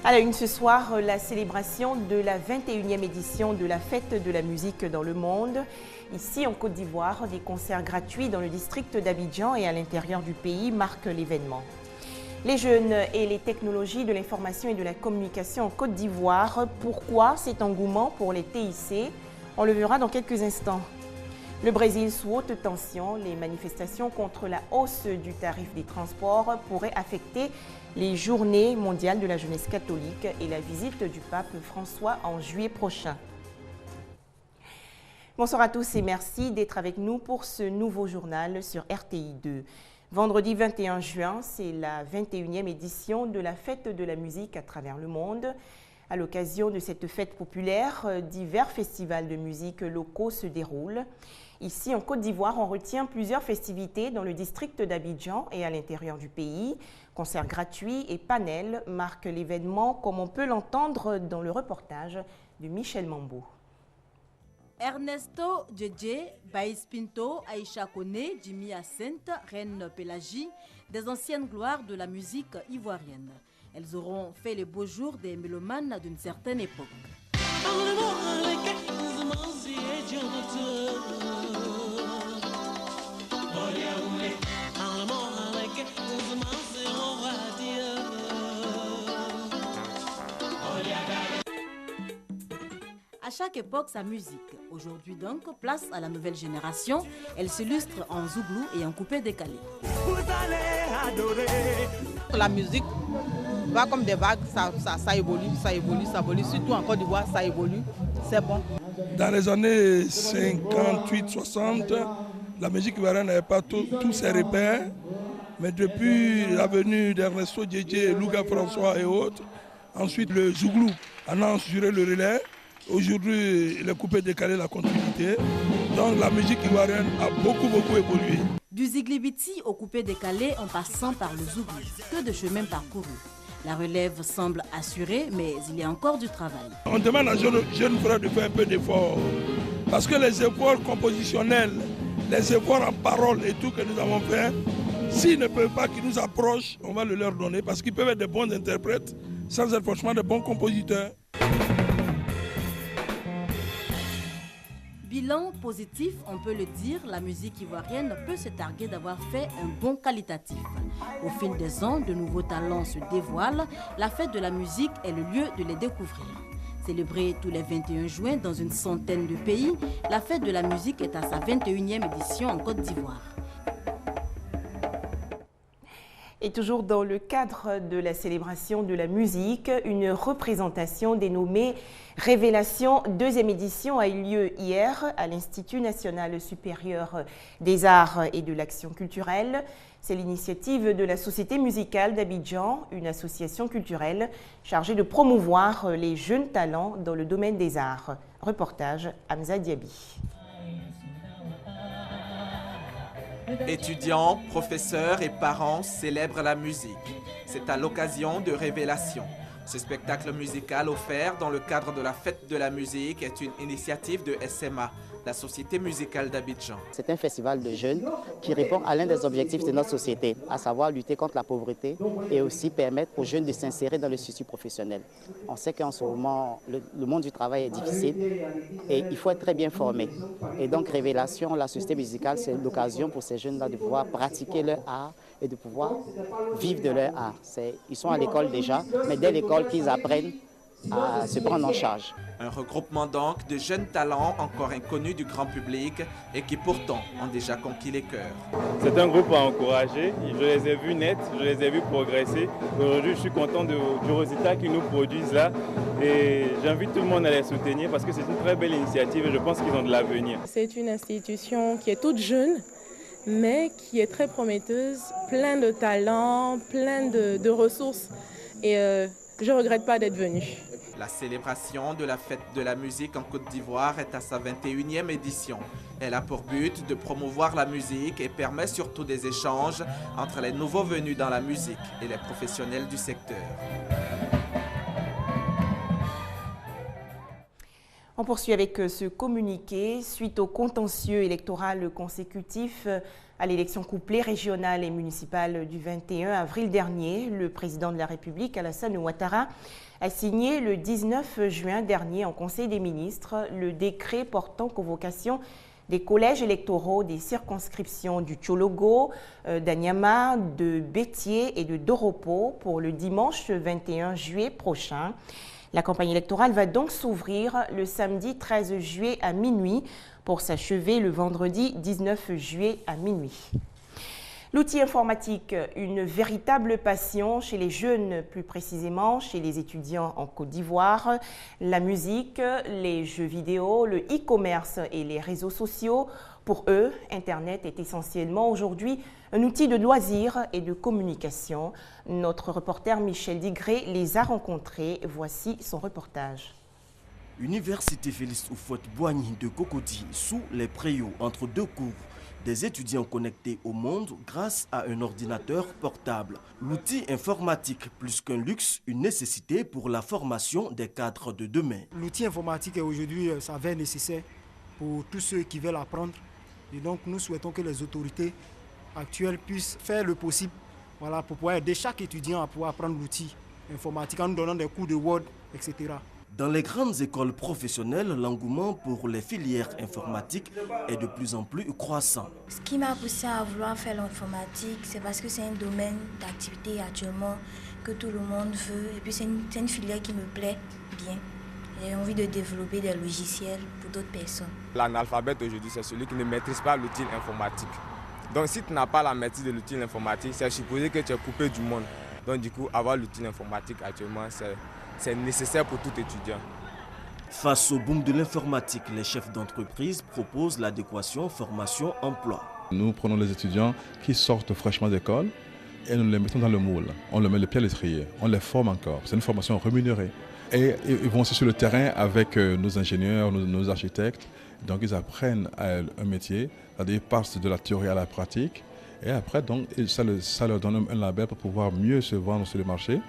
À la une ce soir, la célébration de la 21e édition de la Fête de la musique dans le monde. Ici, en Côte d'Ivoire, des concerts gratuits dans le district d'Abidjan et à l'intérieur du pays marquent l'événement. Les jeunes et les technologies de l'information et de la communication en Côte d'Ivoire. Pourquoi cet engouement pour les TIC? On le verra dans quelques instants. Le Brésil sous haute tension, les manifestations contre la hausse du tarif des transports pourraient affecter les journées mondiales de la jeunesse catholique et la visite du pape François en juillet prochain. Bonsoir à tous et merci d'être avec nous pour ce nouveau journal sur RTI2. Vendredi 21 juin, c'est la 21e édition de la Fête de la musique à travers le monde. À l'occasion de cette fête populaire, divers festivals de musique locaux se déroulent. Ici, en Côte d'Ivoire, on retient plusieurs festivités dans le district d'Abidjan et à l'intérieur du pays. Concerts gratuits et panels marquent l'événement, comme on peut l'entendre dans le reportage de Michel Mambo. Ernesto Djedje, Baïs Pinto, Aïcha Kone, Jimmy Assent, Reine Pélagie, des anciennes gloires de la musique ivoirienne. Elles auront fait les beaux jours des mélomanes d'une certaine époque. À chaque époque, sa musique. Aujourd'hui donc, place à la nouvelle génération. Elle s'illustre en zouglou et en coupé décalé. La musique va comme des vagues, ça évolue, surtout en Côte d'Ivoire, ça évolue, c'est bon. Dans les années 58-60, la musique ivoirienne n'avait pas tous ses repères, mais depuis la venue d'Ernesto Djedje, Louga François et autres, ensuite le zouglou en a assuré le relais. Aujourd'hui, le coupé décalé, la continuité. Donc la musique ivoirienne a beaucoup évolué. Du ziglibiti au coupé décalé en passant par le zouglou, que de chemin parcouru. La relève semble assurée, mais il y a encore du travail. On demande à jeunes frères de faire un peu d'efforts. Parce que les efforts compositionnels, les efforts en parole et tout que nous avons fait, s'ils ne peuvent pas qu'ils nous approchent, on va le leur donner. Parce qu'ils peuvent être de bons interprètes, sans être franchement de bons compositeurs. Bilan positif, on peut le dire, la musique ivoirienne peut se targuer d'avoir fait un bond qualitatif. Au fil des ans, de nouveaux talents se dévoilent. La fête de la musique est le lieu de les découvrir. Célébrée tous les 21 juin dans une centaine de pays, la fête de la musique est à sa 21e édition en Côte d'Ivoire. Et toujours dans le cadre de la célébration de la musique, une représentation dénommée Révélation 2e édition a eu lieu hier à l'Institut national supérieur des arts et de l'action culturelle. C'est l'initiative de la Société musicale d'Abidjan, une association culturelle chargée de promouvoir les jeunes talents dans le domaine des arts. Reportage Hamza Diaby. Étudiants, professeurs et parents célèbrent la musique. C'est à l'occasion de Révélation. Ce spectacle musical offert dans le cadre de la Fête de la musique est une initiative de SMA, la Société musicale d'Abidjan. C'est un festival de jeunes qui répond à l'un des objectifs de notre société, à savoir lutter contre la pauvreté et aussi permettre aux jeunes de s'insérer dans le circuit professionnel. On sait qu'en ce moment, le monde du travail est difficile et il faut être très bien formé. Et donc Révélation, la Société musicale, c'est l'occasion pour ces jeunes-là de pouvoir pratiquer leur art et de pouvoir vivre de leur art. Ils sont à l'école déjà, mais dès l'école qu'ils apprennent à se prendre en charge. Un regroupement donc de jeunes talents encore inconnus du grand public et qui pourtant ont déjà conquis les cœurs. C'est un groupe à encourager, je les ai vus nets, je les ai vus progresser. Aujourd'hui je suis content du résultat qu'ils nous produisent là et j'invite tout le monde à les soutenir parce que c'est une très belle initiative et je pense qu'ils ont de l'avenir. C'est une institution qui est toute jeune mais qui est très prometteuse, plein de talents, plein de ressources et je ne regrette pas d'être venue. La célébration de la Fête de la musique en Côte d'Ivoire est à sa 21e édition. Elle a pour but de promouvoir la musique et permet surtout des échanges entre les nouveaux venus dans la musique et les professionnels du secteur. On poursuit avec ce communiqué. Suite au contentieux électoral consécutif à l'élection couplée régionale et municipale du 21 avril dernier, le président de la République, Alassane Ouattara, a signé le 19 juin dernier en Conseil des ministres le décret portant convocation des collèges électoraux des circonscriptions du Tchologo, d'Anyama, de Bétier et de Doropo pour le dimanche 21 juillet prochain. La campagne électorale va donc s'ouvrir le samedi 13 juillet à minuit pour s'achever le vendredi 19 juillet à minuit. L'outil informatique, une véritable passion chez les jeunes, plus précisément chez les étudiants en Côte d'Ivoire. La musique, les jeux vidéo, le e-commerce et les réseaux sociaux. Pour eux, Internet est essentiellement aujourd'hui un outil de loisirs et de communication. Notre reporter Michel Digré les a rencontrés. Voici son reportage. Université Félix Houphouët-Boigny de Cocody, sous les préaux entre deux cours. Des étudiants connectés au monde grâce à un ordinateur portable. L'outil informatique, plus qu'un luxe, une nécessité pour la formation des cadres de demain. L'outil informatique est aujourd'hui s'avère nécessaire pour tous ceux qui veulent apprendre. Et donc nous souhaitons que les autorités actuelles puissent faire le possible pour pouvoir aider chaque étudiant à pouvoir apprendre l'outil informatique en nous donnant des cours de Word, etc. Dans les grandes écoles professionnelles, l'engouement pour les filières informatiques est de plus en plus croissant. Ce qui m'a poussé à vouloir faire l'informatique, c'est parce que c'est un domaine d'activité actuellement que tout le monde veut. Et puis c'est une filière qui me plaît bien. J'ai envie de développer des logiciels pour d'autres personnes. L'analphabète aujourd'hui, c'est celui qui ne maîtrise pas l'outil informatique. Donc si tu n'as pas la maîtrise de l'outil informatique, c'est supposé que tu es coupé du monde. Donc du coup, avoir l'outil informatique actuellement, c'est nécessaire pour tout étudiant. Face au boom de l'informatique, les chefs d'entreprise proposent l'adéquation formation-emploi. Nous prenons les étudiants qui sortent fraîchement d'école et nous les mettons dans le moule. On leur met le pied à l'étrier, on les forme encore. C'est une formation rémunérée. Et ils vont aussi sur le terrain avec nos ingénieurs, nos architectes. Donc ils apprennent un métier, ils passent de la théorie à la pratique. Et après, donc, ça leur donne un label pour pouvoir mieux se vendre sur le marché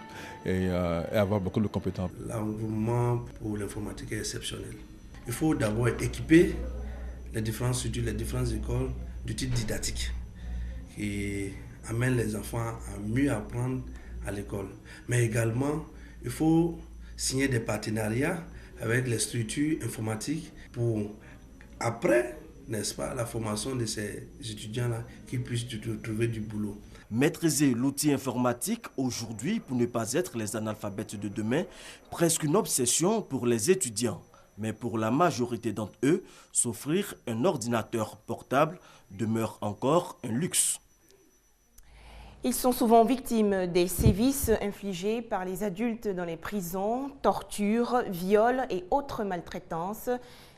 et avoir beaucoup de compétences. L'engouement pour l'informatique est exceptionnel. Il faut d'abord équiper les différentes structures, les différentes écoles d'outils didactiques qui amènent les enfants à mieux apprendre à l'école. Mais également, il faut signer des partenariats avec les structures informatiques pour, après, n'est-ce pas, la formation de ces étudiants-là qui puissent trouver du boulot. Maîtriser l'outil informatique aujourd'hui pour ne pas être les analphabètes de demain, presque une obsession pour les étudiants. Mais pour la majorité d'entre eux, s'offrir un ordinateur portable demeure encore un luxe. Ils sont souvent victimes des sévices infligés par les adultes dans les prisons, tortures, viols et autres maltraitances.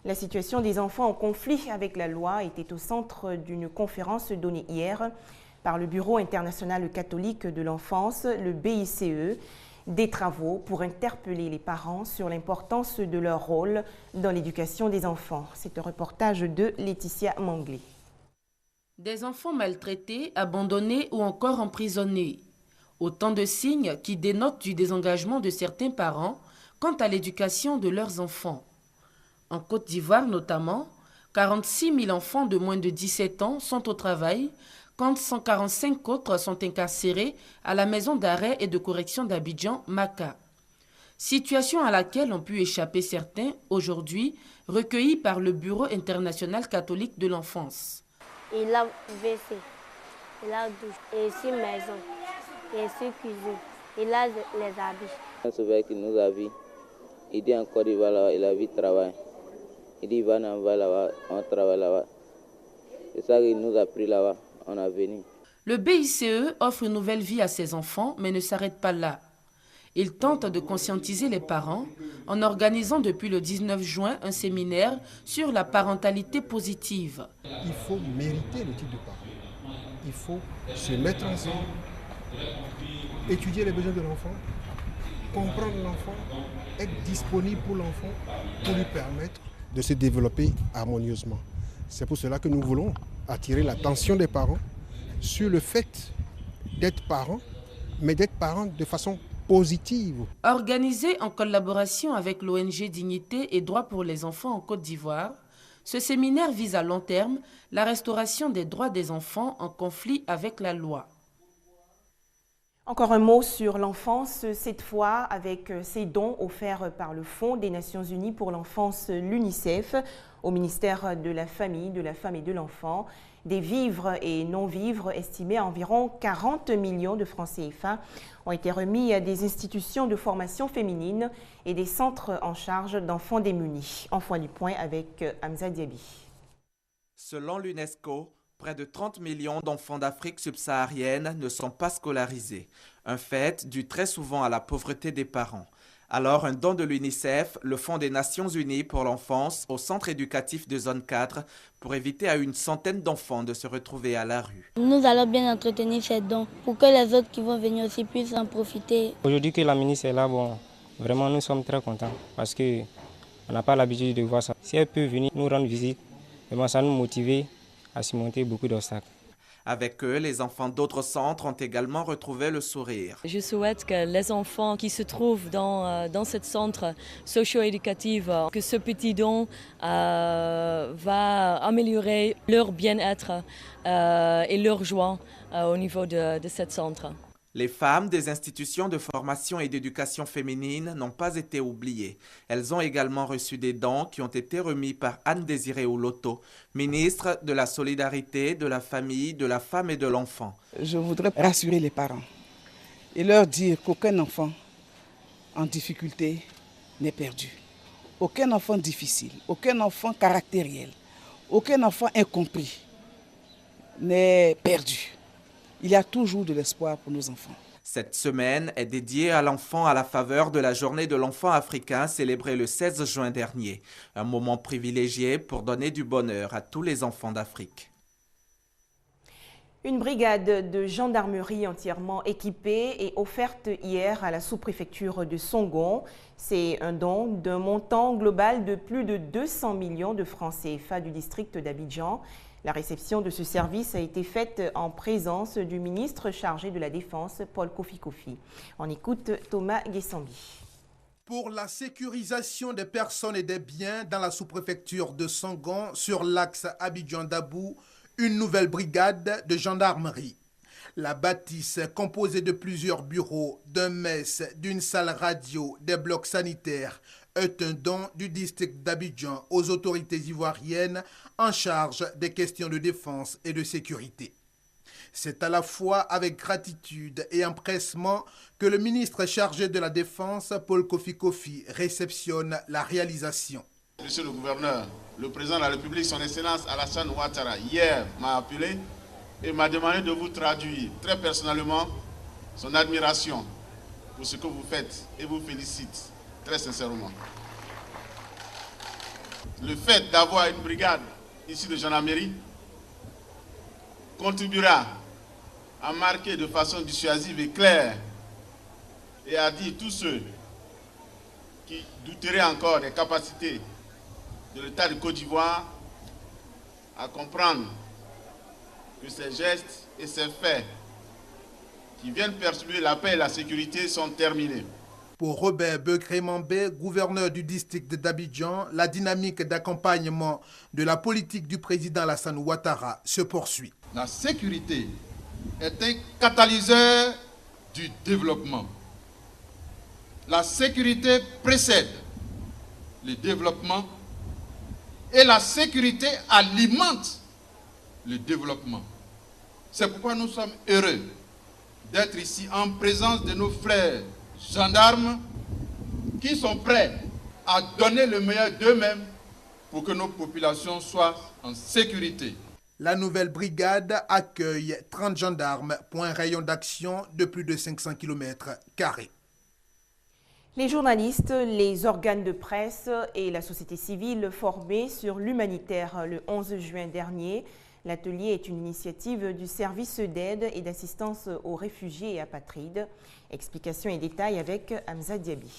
La situation des enfants en conflit avec la loi était au centre d'une conférence donnée hier par le Bureau international catholique de l'enfance, le BICE, des travaux pour interpeller les parents sur l'importance de leur rôle dans l'éducation des enfants. C'est un reportage de Laetitia Manglé. Des enfants maltraités, abandonnés ou encore emprisonnés. Autant de signes qui dénotent du désengagement de certains parents quant à l'éducation de leurs enfants. En Côte d'Ivoire notamment, 46 000 enfants de moins de 17 ans sont au travail, quand 145 autres sont incarcérés à la maison d'arrêt et de correction d'Abidjan, Maka. Situation à laquelle ont pu échapper certains aujourd'hui, recueillis par le Bureau international catholique de l'enfance. Il a WC, il a douche, et ici maison, et ici cuisine, il a les habits. C'est vrai qu'il nous a vu. Il dit encore il va là-bas, il a vu travail. Il dit il va là-bas, on travaille là-bas. C'est ça qu'il nous a pris là-bas, on a venu. Le BICE offre une nouvelle vie à ses enfants, mais ne s'arrête pas là. Il tente de conscientiser les parents en organisant depuis le 19 juin un séminaire sur la parentalité positive. Il faut mériter le titre de parent. Il faut se mettre ensemble, étudier les besoins de l'enfant, comprendre l'enfant, être disponible pour l'enfant, pour lui permettre de se développer harmonieusement. C'est pour cela que nous voulons attirer l'attention des parents sur le fait d'être parents, mais d'être parents de façon positive. Organisé en collaboration avec l'ONG Dignité et Droits pour les enfants en Côte d'Ivoire, ce séminaire vise à long terme la restauration des droits des enfants en conflit avec la loi. Encore un mot sur l'enfance, cette fois avec ces dons offerts par le Fonds des Nations Unies pour l'enfance, l'UNICEF, au ministère de la Famille, de la Femme et de l'Enfant. Des vivres et non-vivres estimés à environ 40 millions de francs CFA ont été remis à des institutions de formation féminine et des centres en charge d'enfants démunis. Enfant du point avec Hamza Diaby. Selon l'UNESCO, près de 30 millions d'enfants d'Afrique subsaharienne ne sont pas scolarisés, un fait dû très souvent à la pauvreté des parents. Alors, un don de l'UNICEF, le Fonds des Nations Unies pour l'enfance, au centre éducatif de zone 4, pour éviter à une centaine d'enfants de se retrouver à la rue. Nous allons bien entretenir ces dons pour que les autres qui vont venir aussi puissent en profiter. Aujourd'hui que la ministre est là, vraiment nous sommes très contents parce qu'on n'a pas l'habitude de voir ça. Si elle peut venir nous rendre visite, vraiment ça nous motive à surmonter beaucoup d'obstacles. Avec eux, les enfants d'autres centres ont également retrouvé le sourire. Je souhaite que les enfants qui se trouvent dans ce centre socio-éducatif, que ce petit don va améliorer leur bien-être et leur joie au niveau de ce centre. Les femmes des institutions de formation et d'éducation féminine n'ont pas été oubliées. Elles ont également reçu des dons qui ont été remis par Anne-Désirée Ouloto, ministre de la Solidarité, de la Famille, de la Femme et de l'Enfant. Je voudrais rassurer les parents et leur dire qu'aucun enfant en difficulté n'est perdu. Aucun enfant difficile, aucun enfant caractériel, aucun enfant incompris n'est perdu. Il y a toujours de l'espoir pour nos enfants. Cette semaine est dédiée à l'enfant à la faveur de la Journée de l'enfant africain célébrée le 16 juin dernier. Un moment privilégié pour donner du bonheur à tous les enfants d'Afrique. Une brigade de gendarmerie entièrement équipée est offerte hier à la sous-préfecture de Songon. C'est un don d'un montant global de plus de 200 millions de francs CFA du district d'Abidjan. La réception de ce service a été faite en présence du ministre chargé de la Défense, Paul Kofi Kofi. On écoute Thomas Guessambi. Pour la sécurisation des personnes et des biens dans la sous-préfecture de Songon sur l'axe Abidjan-Dabou, une nouvelle brigade de gendarmerie. La bâtisse, composée de plusieurs bureaux, d'un mess, d'une salle radio, des blocs sanitaires, est un don du district d'Abidjan aux autorités ivoiriennes en charge des questions de défense et de sécurité. C'est à la fois avec gratitude et empressement que le ministre chargé de la Défense, Paul Kofi Kofi, réceptionne la réalisation. Monsieur le gouverneur, le président de la République, son Excellence Alassane Ouattara, hier m'a appelé et m'a demandé de vous traduire très personnellement son admiration pour ce que vous faites et vous félicite très sincèrement. Le fait d'avoir une brigade ici de gendarmerie contribuera à marquer de façon dissuasive et claire et à dire tous ceux qui douteraient encore des capacités de l'État de Côte d'Ivoire à comprendre que ces gestes et ces faits qui viennent perturber la paix et la sécurité sont terminés. Pour Robert Begré-Mambé, gouverneur du district d'Abidjan, la dynamique d'accompagnement de la politique du président Alassane Ouattara se poursuit. La sécurité est un catalyseur du développement. La sécurité précède le développement et la sécurité alimente le développement. C'est pourquoi nous sommes heureux d'être ici en présence de nos frères gendarmes qui sont prêts à donner le meilleur d'eux-mêmes pour que nos populations soient en sécurité. La nouvelle brigade accueille 30 gendarmes pour un rayon d'action de plus de 500 km². Les journalistes, les organes de presse et la société civile formés sur l'humanitaire le 11 juin dernier. L'atelier est une initiative du service d'aide et d'assistance aux réfugiés et apatrides. Explications et détails avec Hamza Diaby.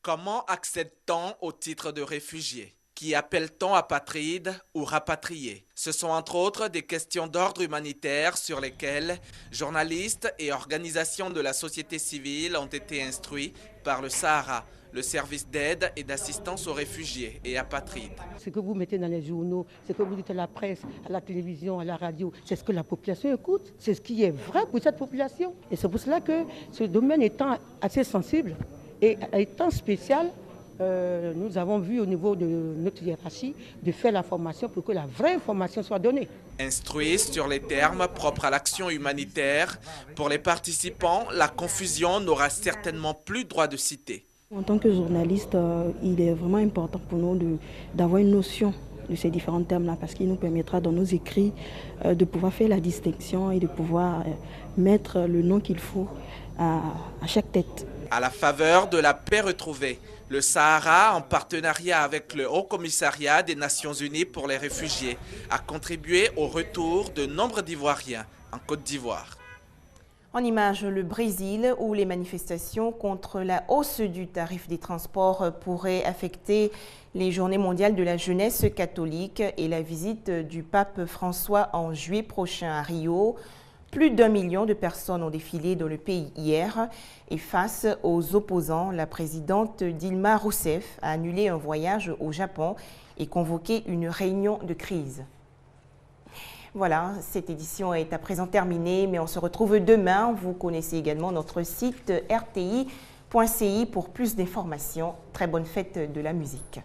Comment accède-t-on au titre de réfugié? Qui appelle-t-on apatride ou rapatrié? Ce sont entre autres des questions d'ordre humanitaire sur lesquelles journalistes et organisations de la société civile ont été instruits par le Sahara, le service d'aide et d'assistance aux réfugiés et apatrides. Ce que vous mettez dans les journaux, ce que vous dites à la presse, à la télévision, à la radio, c'est ce que la population écoute, c'est ce qui est vrai pour cette population. Et c'est pour cela que ce domaine étant assez sensible et étant spécial, nous avons vu au niveau de notre hiérarchie de faire la formation pour que la vraie information soit donnée. Instruits sur les termes propres à l'action humanitaire, pour les participants, la confusion n'aura certainement plus droit de citer. En tant que journaliste, il est vraiment important pour nous d'avoir une notion de ces différents termes-là parce qu'il nous permettra dans nos écrits de pouvoir faire la distinction et de pouvoir mettre le nom qu'il faut à chaque tête. À la faveur de la paix retrouvée, le Sahara, en partenariat avec le Haut Commissariat des Nations Unies pour les réfugiés, a contribué au retour de nombre d'Ivoiriens en Côte d'Ivoire. En image, le Brésil, où les manifestations contre la hausse du tarif des transports pourraient affecter les Journées mondiales de la jeunesse catholique et la visite du pape François en juillet prochain à Rio. Plus d'1 million de personnes ont défilé dans le pays hier et face aux opposants, la présidente Dilma Rousseff a annulé un voyage au Japon et convoqué une réunion de crise. Voilà, cette édition est à présent terminée, mais on se retrouve demain. Vous connaissez également notre site rti.ci pour plus d'informations. Très bonne fête de la musique.